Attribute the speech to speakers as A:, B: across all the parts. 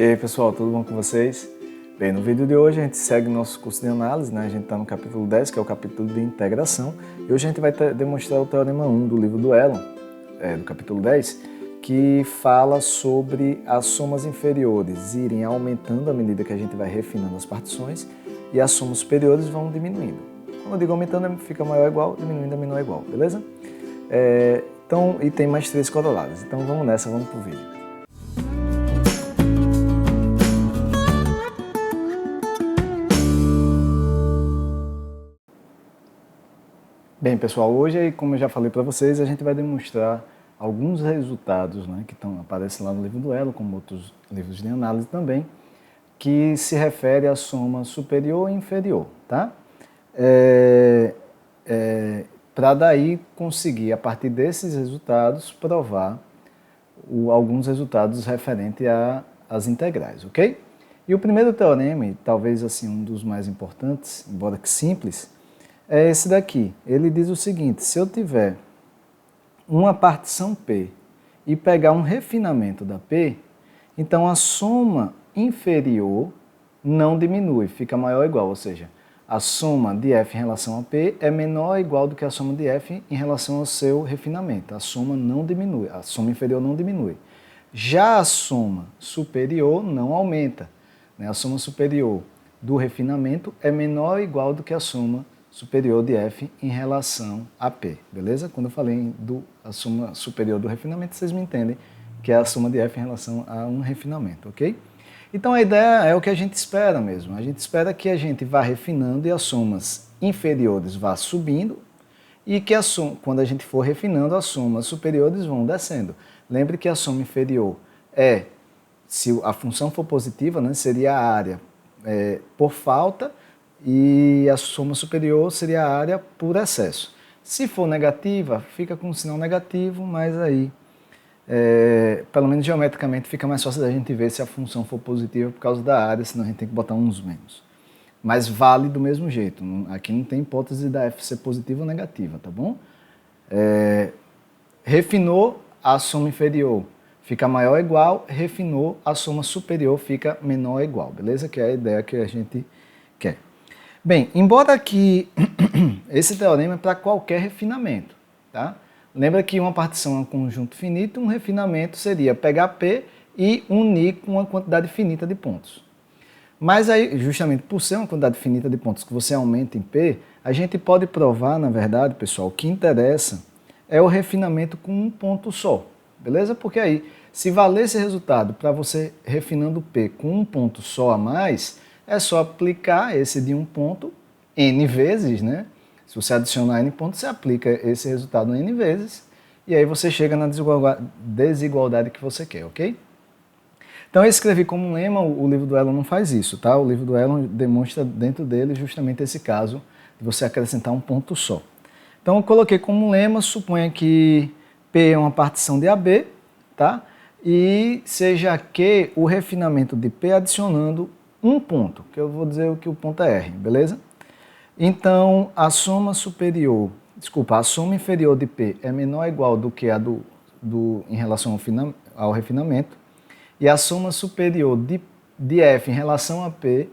A: E aí pessoal, tudo bom com vocês? Bem, no vídeo de hoje a gente segue nosso curso de análise, né? A gente está no capítulo 10, que é o capítulo de integração, e hoje a gente vai demonstrar o Teorema 1 do livro do Elon, do capítulo 10, que fala sobre as somas inferiores irem aumentando à medida que a gente vai refinando as partições e as somas superiores vão diminuindo. Quando eu digo aumentando, fica maior ou igual, diminuindo é menor ou igual, beleza? E tem mais 3 corolários, então vamos nessa, vamos pro vídeo. Bem, pessoal, hoje, como eu já falei para vocês, a gente vai demonstrar alguns resultados, né, que aparecem lá no livro do Elon, como outros livros de análise também, que se refere à soma superior e inferior, tá? Para daí conseguir, a partir desses resultados, provar alguns resultados referentes às integrais, ok? E o primeiro teorema, e talvez assim um dos mais importantes, embora que simples, é esse daqui. Ele diz o seguinte: se eu tiver uma partição P e pegar um refinamento da P, então a soma inferior não diminui, fica maior ou igual, ou seja, a soma de F em relação a P é menor ou igual do que a soma de F em relação ao seu refinamento. A soma não diminui, a soma inferior não diminui. Já a soma superior não aumenta, né? A soma superior do refinamento é menor ou igual do que a soma superior de F em relação a P, beleza? Quando eu falei a soma superior do refinamento, vocês me entendem que é a soma de F em relação a um refinamento, ok? Então a ideia é o que a gente espera mesmo. A gente espera que a gente vá refinando e as somas inferiores vá subindo e que quando a gente for refinando, as somas superiores vão descendo. Lembre que a soma inferior se a função for positiva, né, seria a área por falta, e a soma superior seria a área por excesso. Se for negativa, fica com um sinal negativo, mas aí, pelo menos geometricamente, fica mais fácil da gente ver se a função for positiva por causa da área, senão a gente tem que botar uns menos. Mas vale do mesmo jeito, aqui não tem hipótese da F ser positiva ou negativa, tá bom? Refinou, a soma inferior fica maior ou igual, refinou, a soma superior fica menor ou igual, beleza? Que é a ideia que a gente quer. Bem, embora que esse teorema é para qualquer refinamento, tá? Lembra que uma partição é um conjunto finito, um refinamento seria pegar P e unir com uma quantidade finita de pontos. Mas aí, justamente por ser uma quantidade finita de pontos que você aumenta em P, a gente pode provar, na verdade, pessoal, o que interessa é o refinamento com um ponto só, beleza? Porque aí, se valer esse resultado para você refinando P com um ponto só a mais, é só aplicar esse de um ponto N vezes, né? Se você adicionar N pontos, você aplica esse resultado N vezes e aí você chega na desigualdade que você quer, ok? Então eu escrevi como um lema, o livro do Elon não faz isso, tá? O livro do Elon demonstra dentro dele justamente esse caso de você acrescentar um ponto só. Então eu coloquei como um lema, suponha que P é uma partição de AB, tá? E seja Q o refinamento de P adicionando um ponto, que eu vou dizer que o ponto é R, beleza? Então, a soma inferior de P é menor ou igual do que a em relação ao refinamento, e a soma superior de F em relação a P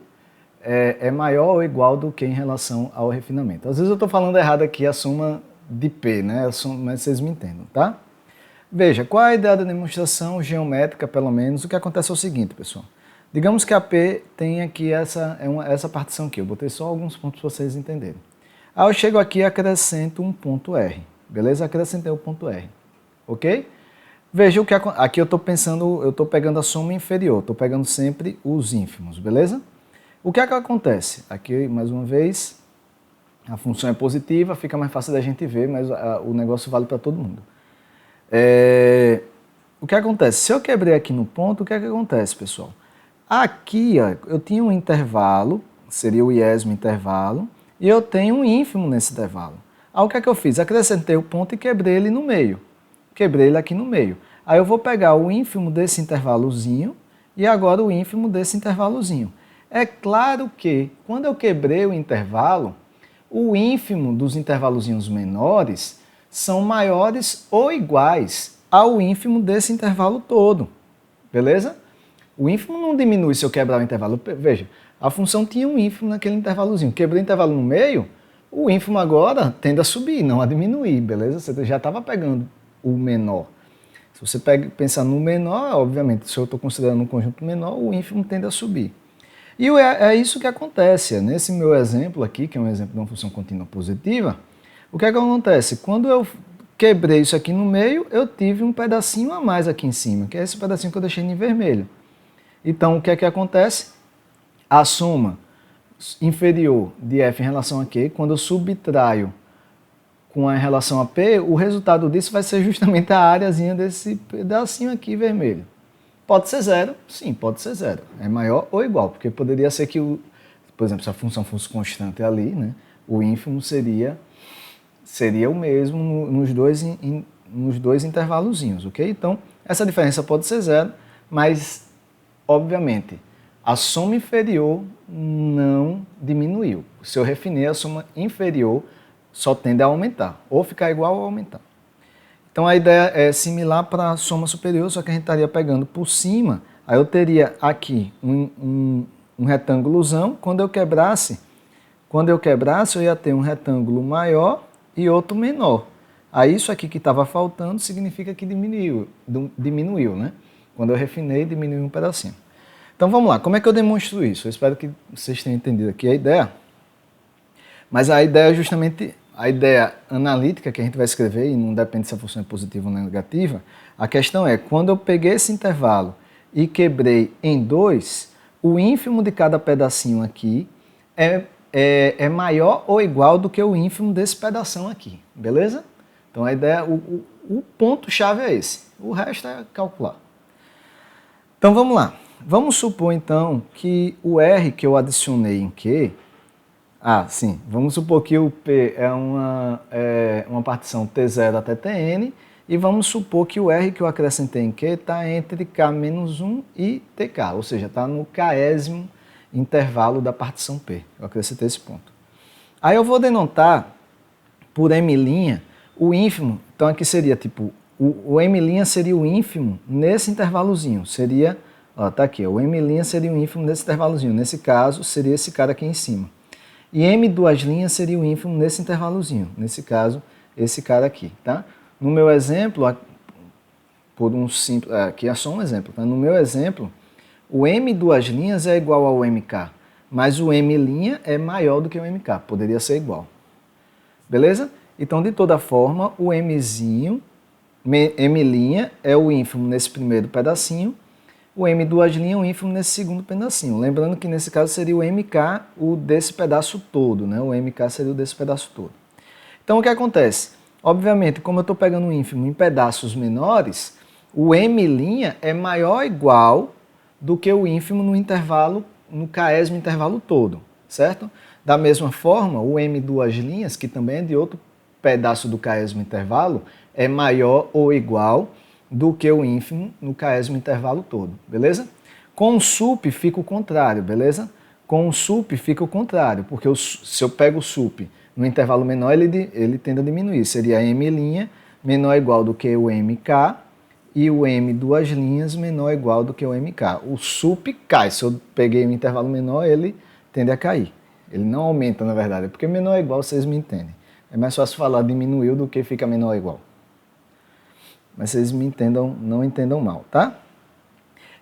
A: é maior ou igual do que em relação ao refinamento. Às vezes eu estou falando errado aqui a soma de P, né? Mas vocês me entendem, tá? Veja, qual é a ideia da demonstração geométrica, pelo menos? O que acontece é o seguinte, pessoal. Digamos que a P tem aqui essa partição aqui, eu botei só alguns pontos para vocês entenderem. Aí eu chego aqui e acrescento um ponto R, beleza? Acrescentei o ponto R, ok? Veja o que aqui eu estou pegando a soma inferior, estou pegando sempre os ínfimos, beleza? O que é que acontece? Aqui, mais uma vez, a função é positiva, fica mais fácil da gente ver, mas o negócio vale para todo mundo. O que acontece? Se eu quebrei aqui no ponto, o que é que acontece, pessoal? Aqui, ó, eu tinha um intervalo, seria o iésimo intervalo, e eu tenho um ínfimo nesse intervalo. Aí o que é que eu fiz? Acrescentei o ponto e quebrei ele no meio. Quebrei ele aqui no meio. Aí eu vou pegar o ínfimo desse intervalozinho e agora o ínfimo desse intervalozinho. É claro que, quando eu quebrei o intervalo, o ínfimo dos intervalozinhos menores são maiores ou iguais ao ínfimo desse intervalo todo, beleza? O ínfimo não diminui se eu quebrar o intervalo. Veja, a função tinha um ínfimo naquele intervalozinho. Quebrei o intervalo no meio, o ínfimo agora tende a subir, não a diminuir, beleza? Você já estava pegando o menor. Se você pensar no menor, obviamente, se eu estou considerando um conjunto menor, o ínfimo tende a subir. E é isso que acontece. Nesse meu exemplo aqui, que é um exemplo de uma função contínua positiva, o que é que acontece? Quando eu quebrei isso aqui no meio, eu tive um pedacinho a mais aqui em cima, que é esse pedacinho que eu deixei em vermelho. Então, o que é que acontece? A soma inferior de f em relação a q, quando eu subtraio com a relação a p, o resultado disso vai ser justamente a areazinha desse pedacinho aqui vermelho. Pode ser zero? Sim, pode ser zero. É maior ou igual, porque poderia ser que, por exemplo, se a função fosse constante ali, né, o ínfimo seria o mesmo nos dois intervalozinhos, ok? Então, essa diferença pode ser zero, mas, obviamente, a soma inferior não diminuiu. Se eu refinei, a soma inferior só tende a aumentar, ou ficar igual ou aumentar. Então a ideia é similar para a soma superior, só que a gente estaria pegando por cima, aí eu teria aqui um retângulozão, quando eu quebrasse eu ia ter um retângulo maior e outro menor. Aí isso aqui que estava faltando significa que diminuiu, né? Quando eu refinei, diminuiu um pedacinho. Então vamos lá, como é que eu demonstro isso? Eu espero que vocês tenham entendido aqui a ideia. Mas a ideia é justamente a ideia analítica que a gente vai escrever, e não depende se a função é positiva ou negativa. A questão é, quando eu peguei esse intervalo e quebrei em dois, o ínfimo de cada pedacinho aqui é maior ou igual do que o ínfimo desse pedação aqui, beleza? Então a ideia, o ponto-chave é esse, o resto é calcular. Então vamos lá. Vamos supor, então, que o R que eu adicionei em Q... sim. Vamos supor que o P é uma partição T0 até Tn, e vamos supor que o R que eu acrescentei em Q está entre K-1 e Tk, ou seja, está no késimo intervalo da partição P. Eu acrescentei esse ponto. Aí eu vou denotar por M' o ínfimo. Então aqui seria tipo, o M' seria o ínfimo nesse intervalozinho, seria... Tá aqui, o M' seria o ínfimo nesse intervalozinho. Nesse caso, seria esse cara aqui em cima. E M' seria o ínfimo nesse intervalozinho. Nesse caso, esse cara aqui, tá? No meu exemplo, aqui é só um exemplo, tá? No meu exemplo, o M' é igual ao MK, mas o M' é maior do que o MK, poderia ser igual. Beleza? Então, de toda forma, o M' é o ínfimo nesse primeiro pedacinho, o M' é o ínfimo nesse segundo pedacinho. Lembrando que nesse caso seria o MK o desse pedaço todo, né? O MK seria o desse pedaço todo. Então o que acontece? Obviamente, como eu estou pegando o ínfimo em pedaços menores, o M' é maior ou igual do que o ínfimo no intervalo, no késimo intervalo todo, certo? Da mesma forma, o M', que também é de outro pedaço do késimo intervalo, é maior ou igual do que o ínfimo no késimo intervalo todo, beleza? Com o sup fica o contrário, beleza? Com o sup fica o contrário, porque se eu pego o sup no intervalo menor, ele tende a diminuir. Seria M' menor ou igual do que o MK e o M' menor ou igual do que o MK. O sup cai, se eu peguei um intervalo menor, ele tende a cair. Ele não aumenta, na verdade, porque menor ou igual vocês me entendem. É mais fácil falar diminuiu do que fica menor ou igual. Mas vocês me entendam, não entendam mal, tá?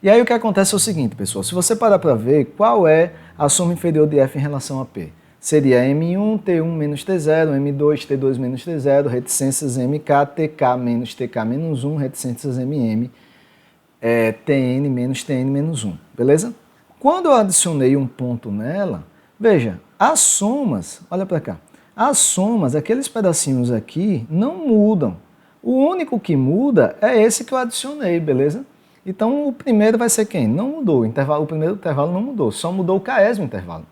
A: E aí o que acontece é o seguinte, pessoal. Se você parar para ver qual é a soma inferior de F em relação a P, seria M1, T1 menos T0, M2, T2 menos T0, reticências MK, TK menos TK menos 1, reticências MM, TN menos TN menos 1, beleza? Quando eu adicionei um ponto nela, veja, as somas, olha para cá, as somas, aqueles pedacinhos aqui, não mudam. O único que muda é esse que eu adicionei, beleza? Então o primeiro vai ser quem? Não mudou, o primeiro intervalo não mudou, só mudou o késimo intervalo.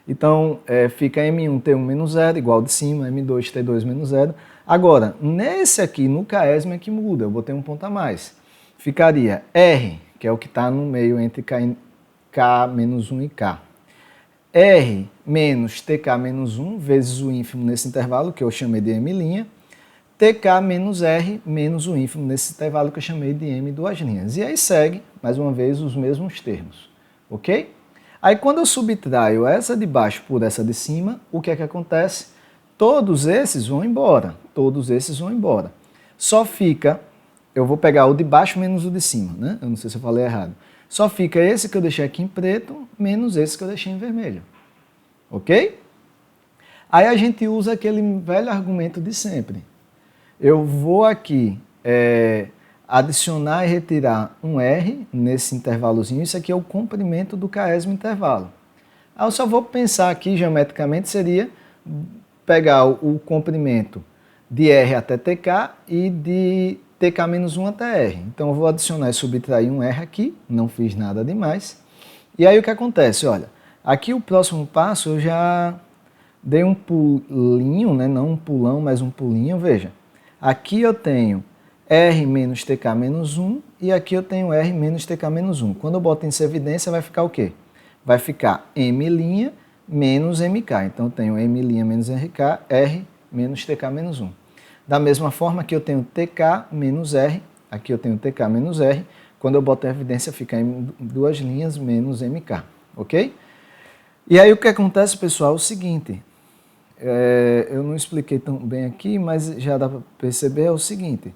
A: Então fica M1, T1 menos 0, igual de cima, M2, T2 menos 0. Agora, nesse aqui, no késimo é que muda, eu botei um ponto a mais. Ficaria R, que é o que está no meio entre K menos 1 e K. R menos TK menos 1 vezes o ínfimo nesse intervalo, que eu chamei de M', TK menos R menos o ínfimo nesse intervalo que eu chamei de M duas linhas. E aí segue, mais uma vez, os mesmos termos, ok? Aí quando eu subtraio essa de baixo por essa de cima, o que é que acontece? Todos esses vão embora, todos esses vão embora. Só fica, eu vou pegar o de baixo menos o de cima, né? Eu não sei se eu falei errado. Só fica esse que eu deixei aqui em preto, menos esse que eu deixei em vermelho, ok? Aí a gente usa aquele velho argumento de sempre. Eu vou aqui adicionar e retirar um R nesse intervalozinho. Isso aqui é o comprimento do késimo intervalo. Aí eu só vou pensar aqui, geometricamente, seria pegar o comprimento de R até TK e de TK-1 até R. Então eu vou adicionar e subtrair um R aqui, não fiz nada demais. E aí o que acontece? Olha, aqui o próximo passo eu já dei um pulinho, né? Não um pulão, mas um pulinho, veja. Aqui eu tenho R menos TK menos 1 e aqui eu tenho R menos TK menos 1. Quando eu boto isso em evidência, vai ficar o quê? Vai ficar M' menos MK. Então eu tenho M' menos RK, R menos TK menos 1. Da mesma forma que eu tenho TK menos R, aqui eu tenho TK menos R, quando eu boto em evidência fica em duas linhas menos MK, ok? E aí o que acontece, pessoal, é o seguinte, eu não expliquei tão bem aqui, mas já dá para perceber, é o seguinte,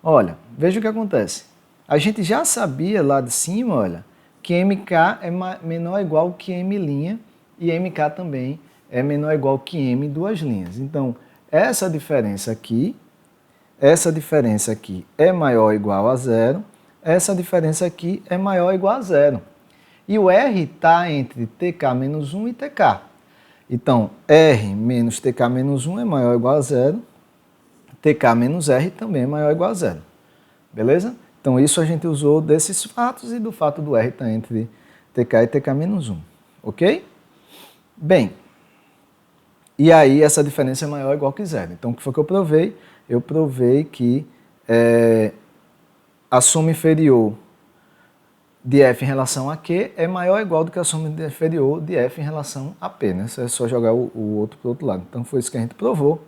A: olha, veja o que acontece. A gente já sabia lá de cima, olha, que MK é menor ou igual que M' e MK também é menor ou igual que M duas linhas. Então, essa diferença aqui é maior ou igual a zero, essa diferença aqui é maior ou igual a zero. E o R está entre TK menos 1 e TK. Então, R menos TK menos 1 é maior ou igual a zero, TK menos R também é maior ou igual a zero. Beleza? Então, isso a gente usou desses fatos e do fato do R estar entre TK e TK menos 1. Ok? Bem, e aí essa diferença é maior ou igual que zero. Então, o que foi que eu provei? Eu provei que a soma inferior de F em relação a Q é maior ou igual do que a soma inferior de F em relação a P. Né? Isso é só jogar o outro para o outro lado. Então, foi isso que a gente provou.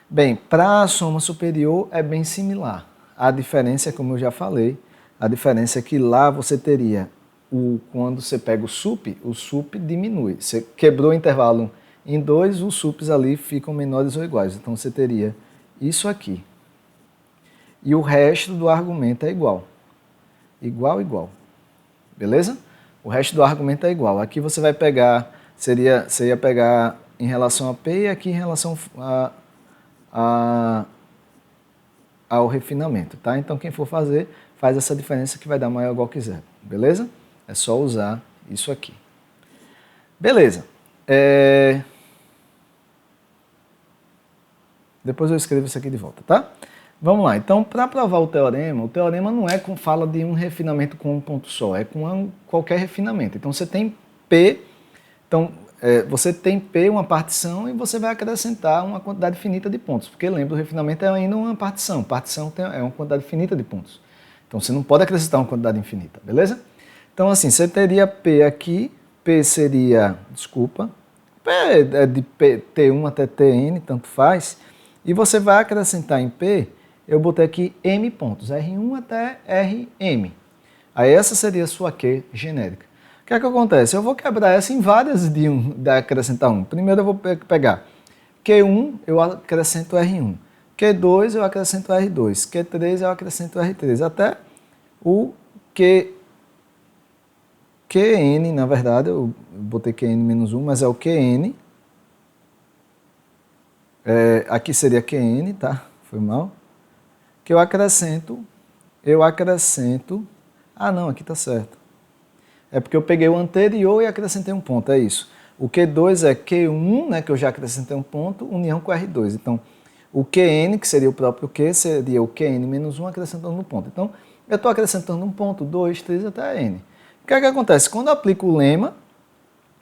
A: Bem, para a soma superior é bem similar. A diferença é, como eu já falei, a diferença é que lá você teria, quando você pega o sup diminui. Você quebrou o intervalo em 2, os sups ali ficam menores ou iguais. Então você teria isso aqui. E o resto do argumento é igual. Igual, igual. Beleza? O resto do argumento é igual. Aqui você vai pegar, você ia pegar em relação a P e aqui em relação ao refinamento, tá? Então quem for fazer, faz essa diferença que vai dar maior ou igual que zero, beleza? É só usar isso aqui. Beleza. Depois eu escrevo isso aqui de volta, tá? Vamos lá. Então, para provar o teorema não é fala de um refinamento com um ponto só, é com qualquer refinamento. Então você tem P, você tem P, uma partição, e você vai acrescentar uma quantidade finita de pontos, porque lembra, o refinamento é ainda uma partição. Partição é uma quantidade finita de pontos. Então você não pode acrescentar uma quantidade infinita, beleza? Então assim, você teria P aqui, P seria, P é de T1 até Tn, tanto faz, e você vai acrescentar em P, eu botei aqui M pontos, R1 até Rm. Aí essa seria a sua Q genérica. O que é que acontece? Eu vou quebrar essa em várias de acrescentar 1. Primeiro eu vou pegar Q1, eu acrescento R1. Q2 eu acrescento R2. Q3 eu acrescento R3. Até o Qn, na verdade, eu botei Qn menos 1, mas é o Qn. Aqui seria Qn, tá? Foi mal. Que eu acrescento. Ah, não, aqui tá certo. É porque eu peguei o anterior e acrescentei um ponto, é isso. O Q2 é Q1, né, que eu já acrescentei um ponto, união com R2. Então, o Qn, que seria o próprio Q, seria o Qn menos 1 acrescentando um ponto. Então, eu estou acrescentando um ponto, 2, 3 até N. O que é que acontece? Quando eu aplico o lema,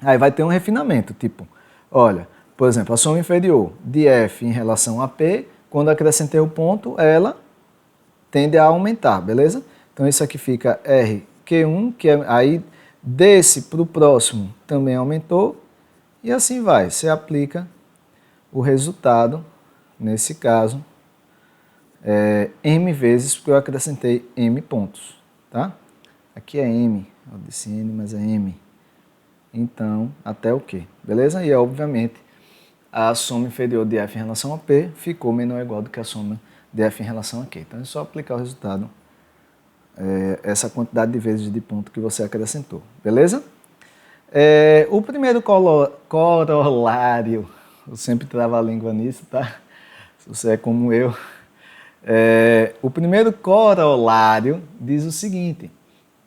A: aí vai ter um refinamento, tipo, olha, por exemplo, a soma inferior de F em relação a P, quando eu acrescentei o ponto, ela tende a aumentar, beleza? Então, isso aqui fica RQ1, que aí desse para o próximo também aumentou, e assim vai. Você aplica o resultado, nesse caso, M vezes, porque eu acrescentei M pontos, tá? Aqui é M, eu disse N, mas é M. Então, até o Q, beleza? E, obviamente, a soma inferior de F em relação a P ficou menor ou igual do que a soma de F em relação a Q. Então, é só aplicar o resultado, essa quantidade de vezes de ponto que você acrescentou, beleza? O primeiro corolário, eu sempre travo a língua nisso, tá? Se você é como eu. O primeiro corolário diz o seguinte: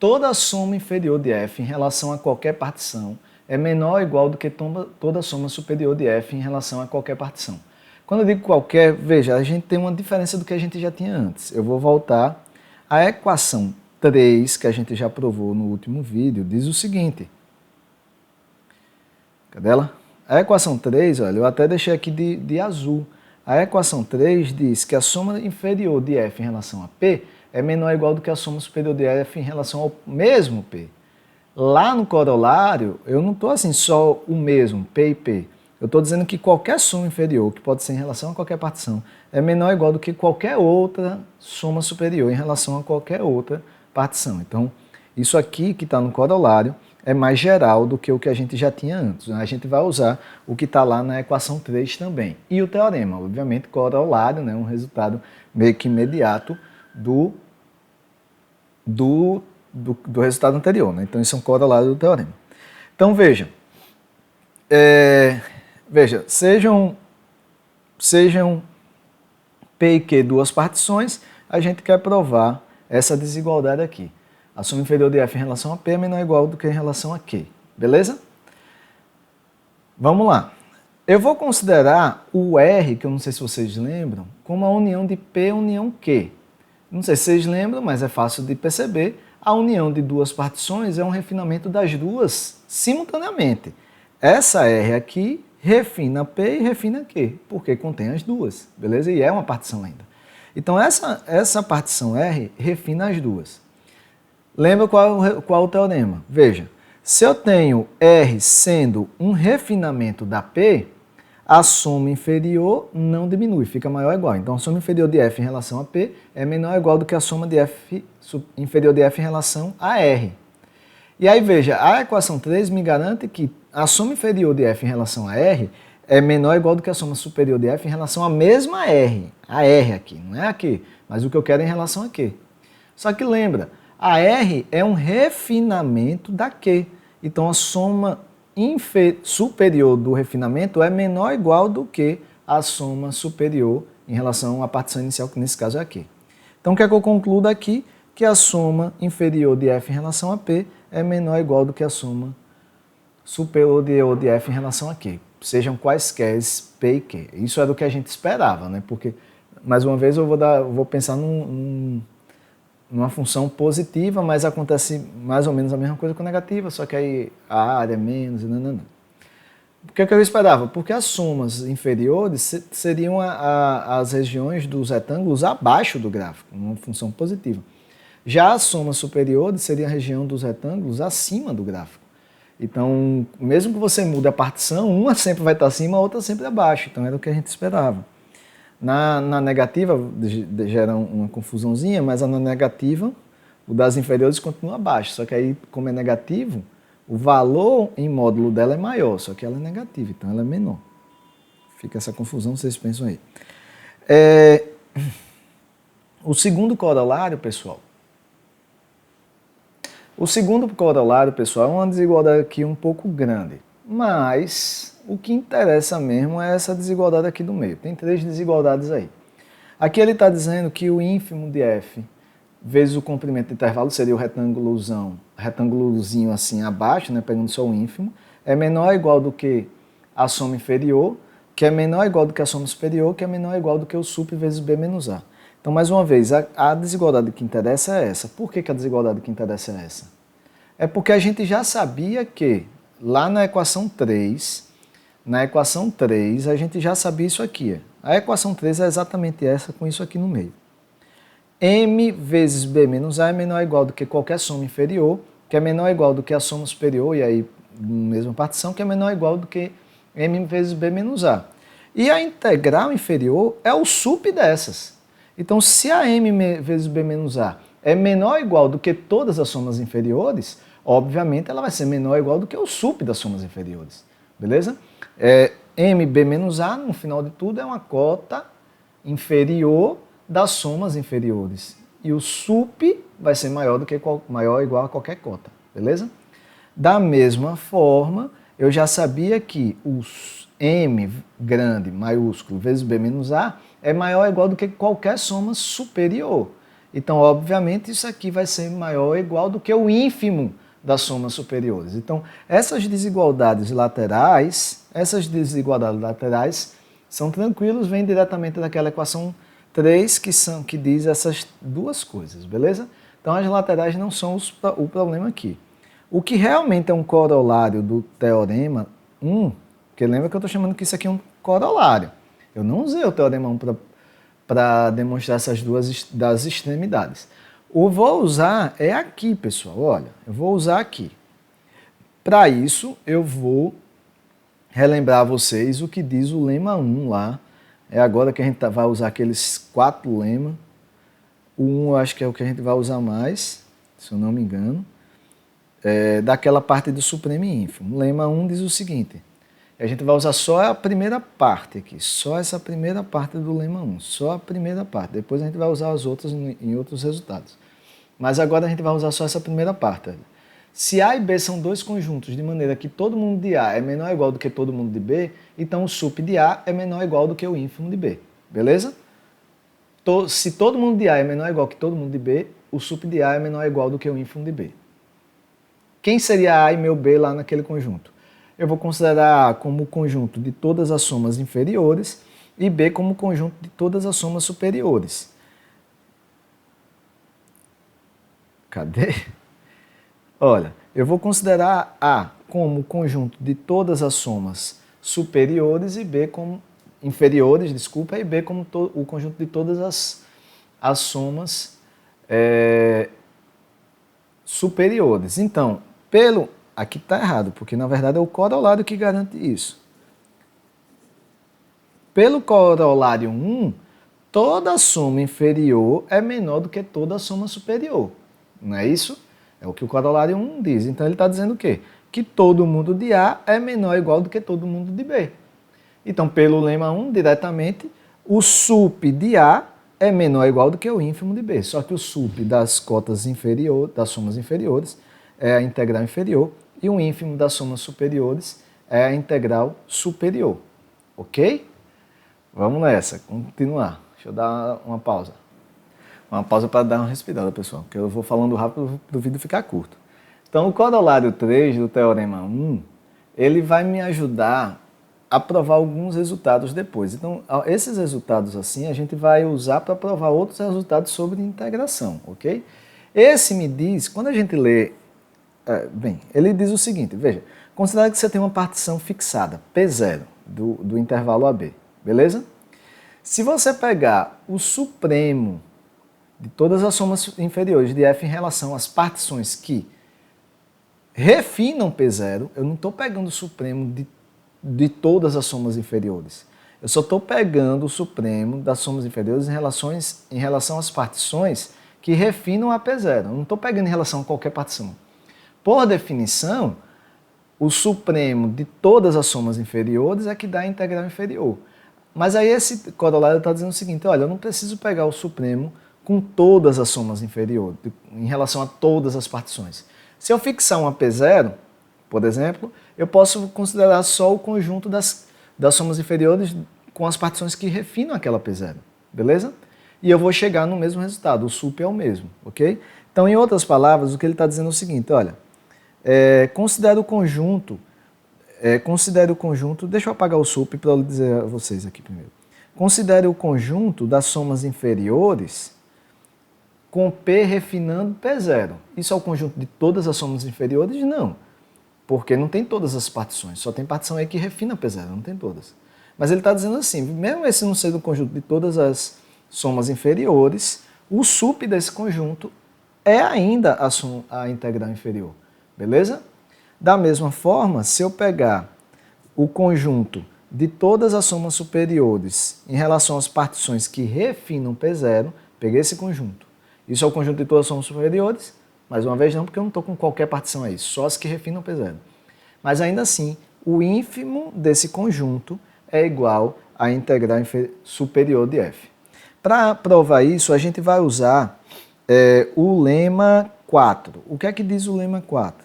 A: toda soma inferior de F em relação a qualquer partição é menor ou igual do que toda soma superior de F em relação a qualquer partição. Quando eu digo qualquer, veja, a gente tem uma diferença do que a gente já tinha antes. Eu vou voltar à equação 3, que a gente já provou no último vídeo, diz o seguinte. Cadê ela? A equação 3, olha, eu até deixei aqui de azul. A equação 3 diz que a soma inferior de F em relação a P é menor ou igual do que a soma superior de F em relação ao mesmo P. Lá no corolário, eu não estou assim só o mesmo, P e P. Eu estou dizendo que qualquer soma inferior, que pode ser em relação a qualquer partição, é menor ou igual do que qualquer outra soma superior em relação a qualquer outra partição. Então, isso aqui que está no corolário é mais geral do que o que a gente já tinha antes. A gente vai usar o que está lá na equação 3 também. E o teorema, obviamente, corolário, né, um resultado meio que imediato do resultado anterior. Né? Então, isso é um corolário do teorema. Então, veja, sejam P e Q duas partições, a gente quer provar essa desigualdade aqui. A soma inferior de F em relação a P é menor ou igual do que em relação a Q. Beleza? Vamos lá. Eu vou considerar o R, que eu não sei se vocês lembram, como a união de P união Q. Não sei se vocês lembram, mas é fácil de perceber. A união de duas partições é um refinamento das duas simultaneamente. Essa R aqui refina P e refina Q, porque contém as duas, beleza? E é uma partição ainda. Então, essa partição R refina as duas. Lembra qual é o teorema? Veja, se eu tenho R sendo um refinamento da P, a soma inferior não diminui, fica maior ou igual. Então, a soma inferior de F em relação a P é menor ou igual do que a soma de F inferior de F em relação a R. E aí, veja, a equação 3 me garante que a soma inferior de F em relação a R é menor ou igual do que a soma superior de F em relação à mesma R. A R aqui, não é aqui, mas o que eu quero é em relação a Q. Só que lembra, a R é um refinamento da Q. Então, a soma superior do refinamento é menor ou igual do que a soma superior em relação à partição inicial, que nesse caso é a Q. Então, o que é que eu concluo daqui? Que a soma inferior de F em relação a P é menor ou igual do que a soma superior de F em relação a Q. Sejam quaisquer P e Q. Isso era o que a gente esperava, né? Porque, mais uma vez, eu vou pensar numa função positiva, mas acontece mais ou menos a mesma coisa com negativa, só que aí a área é menos e não. O que eu esperava? Porque as somas inferiores seriam as regiões dos retângulos abaixo do gráfico, uma função positiva. Já as somas superiores seria a região dos retângulos acima do gráfico. Então, mesmo que você mude a partição, uma sempre vai estar acima, a outra sempre abaixo. Então, era o que a gente esperava. Na negativa, gera uma confusãozinha, mas na negativa, o das inferiores continua abaixo. Só que aí, como é negativo, o valor em módulo dela é maior, só que ela é negativa, então ela é menor. Fica essa confusão, vocês pensam aí. O segundo corolário, pessoal, é uma desigualdade aqui um pouco grande, mas o que interessa mesmo é essa desigualdade aqui do meio. Tem 3 desigualdades aí. Aqui ele está dizendo que o ínfimo de F vezes o comprimento do intervalo, seria o retângulozinho assim abaixo, né, pegando só o ínfimo, é menor ou igual do que a soma inferior, que é menor ou igual do que a soma superior, que é menor ou igual do que o sup vezes B menos A. Então, mais uma vez, a desigualdade que interessa é essa. Por que a desigualdade que interessa é essa? É porque a gente já sabia que, lá na equação 3, a gente já sabia isso aqui. A equação 3 é exatamente essa, com isso aqui no meio. M vezes B menos A é menor ou igual do que qualquer soma inferior, que é menor ou igual do que a soma superior, e aí, mesma partição, que é menor ou igual do que M vezes B menos A. E a integral inferior é o sup dessas. Então, se a M vezes B menos A é menor ou igual do que todas as somas inferiores, obviamente ela vai ser menor ou igual do que o sup das somas inferiores, beleza? MB menos A, no final de tudo, é uma cota inferior das somas inferiores. E o sup vai ser maior ou igual a qualquer cota, beleza? Da mesma forma, eu já sabia que os M grande maiúsculo vezes B menos A é maior ou igual do que qualquer soma superior. Então, obviamente, isso aqui vai ser maior ou igual do que o ínfimo das somas superiores. Então, essas desigualdades laterais são tranquilos, vêm diretamente daquela equação 3 que diz essas duas coisas, beleza? Então, as laterais não são o problema aqui. O que realmente é um corolário do teorema 1, porque lembra que eu estou chamando que isso aqui é um corolário. Eu não usei o teorema 1 para demonstrar essas duas das extremidades. O vou usar é aqui, pessoal. Olha, eu vou usar aqui. Para isso, eu vou relembrar a vocês o que diz o lema 1 lá. É agora que a gente vai usar aqueles 4 lemas. O 1 eu acho que é o que a gente vai usar mais, se eu não me engano. Daquela parte do supremo e ínfimo. O lema 1 diz o seguinte, a gente vai usar só a primeira parte aqui, só essa primeira parte do lema 1, só a primeira parte, depois a gente vai usar as outras em outros resultados. Mas agora a gente vai usar só essa primeira parte. Se A e B são dois conjuntos de maneira que todo mundo de A é menor ou igual do que todo mundo de B, então o sup de A é menor ou igual do que o ínfimo de B, beleza? Se todo mundo de A é menor ou igual que todo mundo de B, o sup de A é menor ou igual do que o ínfimo de B. Quem seria A e meu B lá naquele conjunto? Eu vou considerar A como o conjunto de todas as somas inferiores e B como o conjunto de todas as somas superiores. Cadê? Olha, eu vou considerar A como o conjunto de todas as somas superiores e B como inferiores, desculpa, e B como o conjunto de todas as somas superiores. Então, aqui está errado, porque na verdade é o corolário que garante isso. Pelo corolário 1, toda soma inferior é menor do que toda soma superior. Não é isso? É o que o corolário 1 diz. Então ele está dizendo o quê? Que todo mundo de A é menor ou igual do que todo mundo de B. Então, pelo lema 1, diretamente, o sup de A é menor ou igual do que o ínfimo de B. Só que o sup das cotas inferiores, das somas inferiores, é a integral inferior, e o ínfimo das somas superiores é a integral superior. Ok? Vamos nessa, continuar. Deixa eu dar uma pausa. Uma pausa para dar uma respirada, pessoal, porque eu vou falando rápido para o vídeo ficar curto. Então, o corolário 3 do teorema 1, ele vai me ajudar a provar alguns resultados depois. Então, esses resultados assim, a gente vai usar para provar outros resultados sobre integração, ok? Esse me diz, quando a gente lê, ele diz o seguinte, veja, considere que você tem uma partição fixada, P0, do intervalo AB, beleza? Se você pegar o supremo de todas as somas inferiores de F em relação às partições que refinam P0, eu não estou pegando o supremo de todas as somas inferiores. Eu só estou pegando o supremo das somas inferiores em relação às partições que refinam a P0. Eu não estou pegando em relação a qualquer partição. Por definição, o supremo de todas as somas inferiores é que dá a integral inferior. Mas aí esse corolário está dizendo o seguinte, olha, eu não preciso pegar o supremo com todas as somas inferiores, em relação a todas as partições. Se eu fixar uma P0, por exemplo, eu posso considerar só o conjunto das somas inferiores com as partições que refinam aquela P0, beleza? E eu vou chegar no mesmo resultado, o sup é o mesmo, ok? Então, em outras palavras, o que ele está dizendo é o seguinte, olha, considere o conjunto, deixa eu apagar o sup para eu dizer a vocês aqui primeiro. Considere o conjunto das somas inferiores com P refinando P0. Isso é o conjunto de todas as somas inferiores? Não, porque não tem todas as partições, só tem partição aí que refina P0, não tem todas. Mas ele está dizendo assim, mesmo esse não sendo o conjunto de todas as somas inferiores, o sup desse conjunto é ainda a integral inferior, beleza? Da mesma forma, se eu pegar o conjunto de todas as somas superiores em relação às partições que refinam P0, peguei esse conjunto, Isso é o conjunto de todas as somas superiores? Mais uma vez não, porque eu não estou com qualquer partição aí, só as que refinam P0. Mas ainda assim, o ínfimo desse conjunto é igual à integral superior de f. Para provar isso, a gente vai usar o lema 4. O que é que diz o lema 4?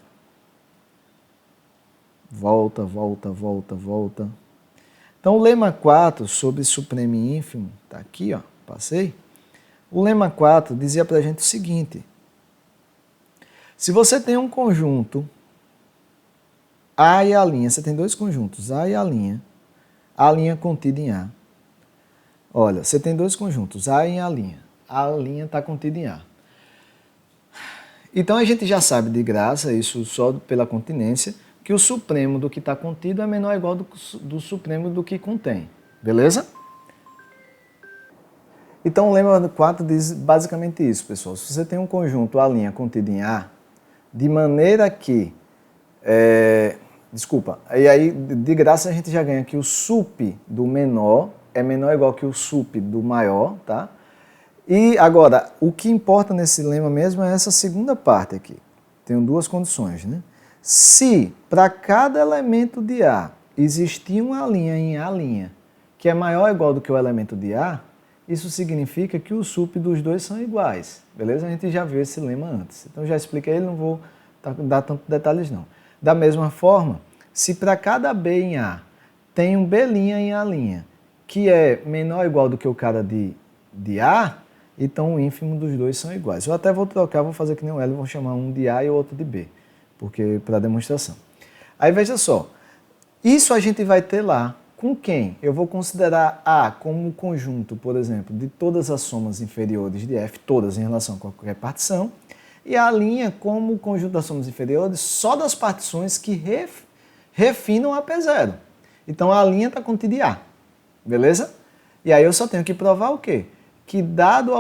A: Volta, volta, volta, volta. Então, o lema 4 sobre supremo e ínfimo, está aqui, ó, passei. O lema 4 dizia para a gente o seguinte: se você tem um conjunto A e A', você tem dois conjuntos, A e A' contida em A. Olha, você tem dois conjuntos, A e A' está contida em A. Então, a gente já sabe de graça, isso só pela continência, que o supremo do que está contido é menor ou igual do supremo do que contém. Beleza? Então, o lema 4 diz basicamente isso, pessoal. Se você tem um conjunto A' contido em A, de maneira que... e aí, de graça, a gente já ganha que o sup do menor é menor ou igual que o sup do maior, tá? E agora, o que importa nesse lema mesmo é essa segunda parte aqui. Tenho duas condições, né? Se para cada elemento de A existir uma linha em A' que é maior ou igual do que o elemento de A, isso significa que o sup dos dois são iguais, beleza? A gente já viu esse lema antes. Então já expliquei ele, não vou dar tantos detalhes não. Da mesma forma, se para cada B em A tem um B' em A', que é menor ou igual do que o cara de A, então o ínfimo dos dois são iguais. Eu até vou trocar, vou fazer que nem o L, vou chamar um de A e o outro de B, porque para demonstração. Aí veja só, isso a gente vai ter lá com quem? Eu vou considerar A como um conjunto, por exemplo, de todas as somas inferiores de F, todas em relação a qualquer partição, e a linha como o conjunto das somas inferiores só das partições que refinam a P0. Então a linha está contida em A, beleza? E aí eu só tenho que provar o quê? Que dado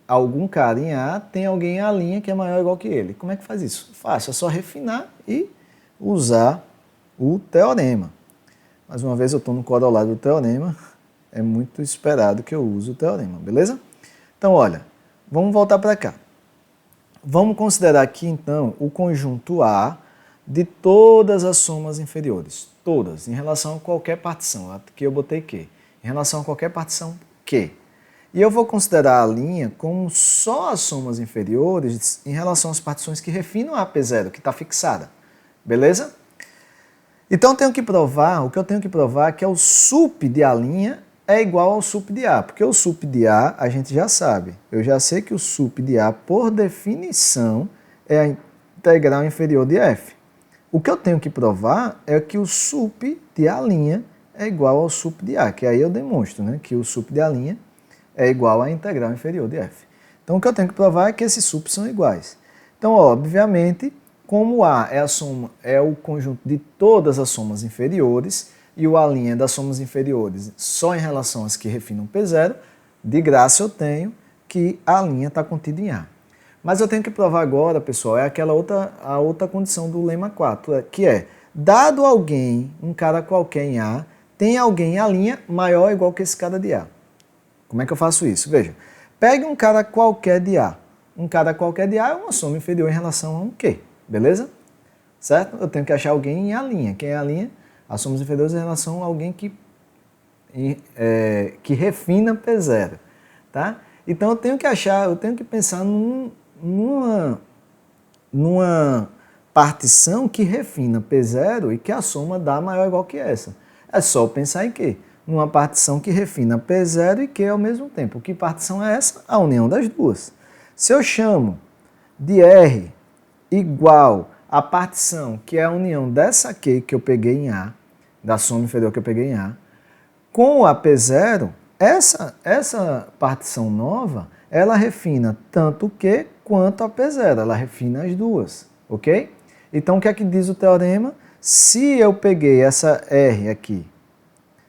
A: algum cara em A, tem alguém em A' que é maior ou igual que ele. Como é que faz isso? Fácil, é só refinar e usar o teorema. Mais uma vez eu estou no corolário do teorema, é muito esperado que eu use o teorema, beleza? Então, olha, vamos voltar para cá. Vamos considerar aqui, então, o conjunto A de todas as somas inferiores. Todas, em relação a qualquer partição. Aqui eu botei Q. Em relação a qualquer partição, Q. E eu vou considerar a linha como só as somas inferiores em relação às partições que refinam a P0, que está fixada. Beleza? Então eu tenho que provar, o que eu tenho que provar é que o sup de A' é igual ao sup de A, porque o sup de A gente já sabe. Eu já sei que o sup de A, por definição, é a integral inferior de F. O que eu tenho que provar é que o sup de A' é igual ao sup de A, que aí eu demonstro, né, que o sup de A' é igual à integral inferior de F. Então o que eu tenho que provar é que esses sups são iguais. Então, obviamente, como A é o conjunto de todas as somas inferiores e o A' é das somas inferiores só em relação às que refinam P0, de graça eu tenho que a linha está contida em A. Mas eu tenho que provar agora, pessoal, é a outra condição do lema 4, que é, dado alguém, um cara qualquer em A, tem alguém em A' maior ou igual que esse cara de A. Como é que eu faço isso? Veja, pegue um cara qualquer de A. Um cara qualquer de A é uma soma inferior em relação a um Q. Beleza? Certo? Eu tenho que achar alguém em A'. Quem é A'? As somas inferiores em relação a alguém que refina P0. Tá? Então eu tenho que pensar numa partição que refina P0 e que a soma dá maior ou igual que essa. É só pensar em quê? Numa partição que refina P0 e Q ao mesmo tempo. Que partição é essa? A união das duas. Se eu chamo de R igual a partição, que é a união dessa Q que eu peguei em A, da soma inferior que eu peguei em A, com a P0, essa partição nova, ela refina tanto o Q quanto a P0, ela refina as duas, ok? Então, o que é que diz o teorema? Se eu peguei essa R aqui,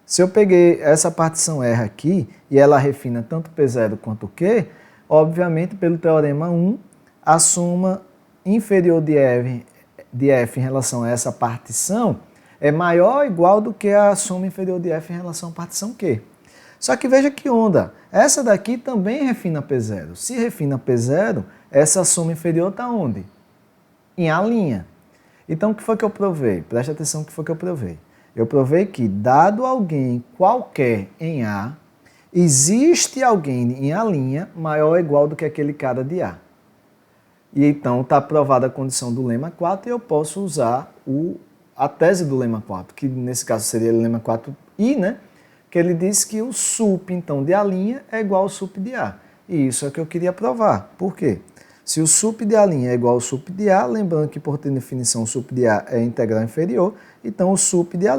A: se eu peguei essa partição R aqui, e ela refina tanto P0 quanto Q, obviamente, pelo teorema 1, a soma inferior de F em relação a essa partição é maior ou igual do que a soma inferior de F em relação à partição Q. Só que veja que onda, essa daqui também refina P0. Se refina P0, essa soma inferior está onde? Em A'. Então, o que foi que eu provei? Preste atenção no que foi que eu provei. Eu provei que, dado alguém qualquer em A, existe alguém em A' maior ou igual do que aquele cara de A. E então está aprovada a condição do lema 4 e eu posso usar a tese do lema 4, que nesse caso seria o lema 4i, né? Que ele diz que o sup, então, de A' é igual ao sup de A. E isso é o que eu queria provar. Por quê? Se o sup de A' é igual ao sup de A, lembrando que por ter definição o sup de A é a integral inferior, então o sup de A'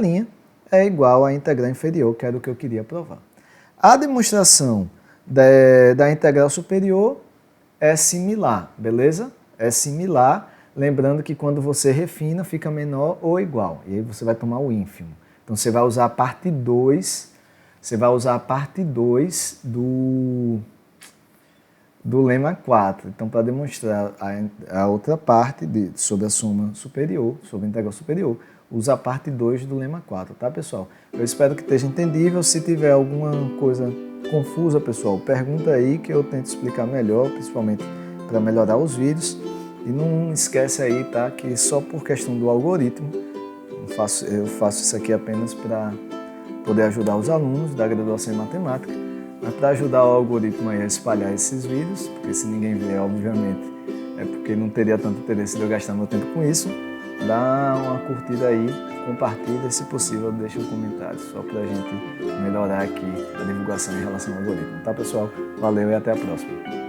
A: é igual à integral inferior, que era o que eu queria provar. A demonstração da integral superior é similar, beleza? É similar, lembrando que quando você refina fica menor ou igual, e aí você vai tomar o ínfimo. Então você vai usar a parte 2, do lema 4. Então, para demonstrar a outra parte sobre a soma superior, sobre a integral superior, usa a parte 2 do lema 4, tá, pessoal? Eu espero que esteja entendível. Se tiver alguma coisa confusa, pessoal, pergunta aí que eu tento explicar melhor, principalmente para melhorar os vídeos. E não esquece aí, tá, que só por questão do algoritmo, eu faço isso aqui apenas para poder ajudar os alunos da graduação em matemática, mas para ajudar o algoritmo aí a espalhar esses vídeos, porque se ninguém vê, obviamente, é porque não teria tanto interesse de eu gastar meu tempo com isso. Dá uma curtida aí, compartilha, se possível, deixa um comentário, só para a gente melhorar aqui a divulgação em relação ao algoritmo. Tá, pessoal? Valeu e até a próxima.